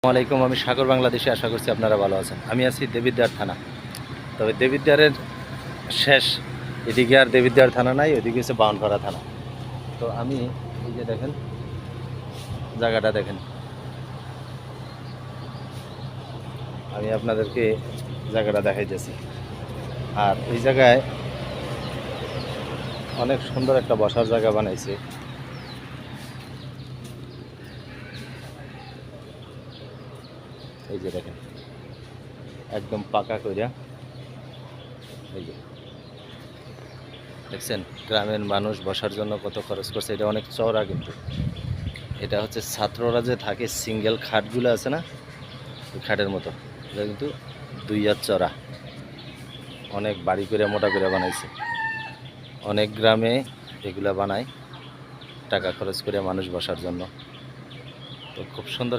আসসালামাইকুম। আমি সাগর বাংলাদেশে, আশা করছি আপনারা ভালো আছেন। আমি আছি দেবিদ্বার থানা। তবে দেবিদ্বারের শেষ, এদিকে আর দেবিদ্বার থানা নাই, ওইদিকে হচ্ছে বাউনপাড়া থানা। তো আমি এই যে দেখেন, জায়গাটা দেখেন, আমি আপনাদেরকে জায়গাটা দেখাইতেছি। আর এই জায়গায় অনেক সুন্দর একটা বসার জায়গা বানাইছে। এই যে দেখেন, একদম পাকা কইরা। এই যে দেখছেন, গ্রামের মানুষ বসার জন্য কত খরচ করছে। এটা অনেক চওড়া, কিন্তু এটা হচ্ছে ছাত্ররা যে থাকে সিঙ্গেল খাটগুলো আছে না, ওই খাটের মতো। এটা কিন্তু 2 হাত চড়া, অনেক বাড়ি করে মোটা করে বানাইছে। অনেক গ্রামে এগুলা বানায় টাকা খরচ করে মানুষ বসার জন্য। তো খুব সুন্দর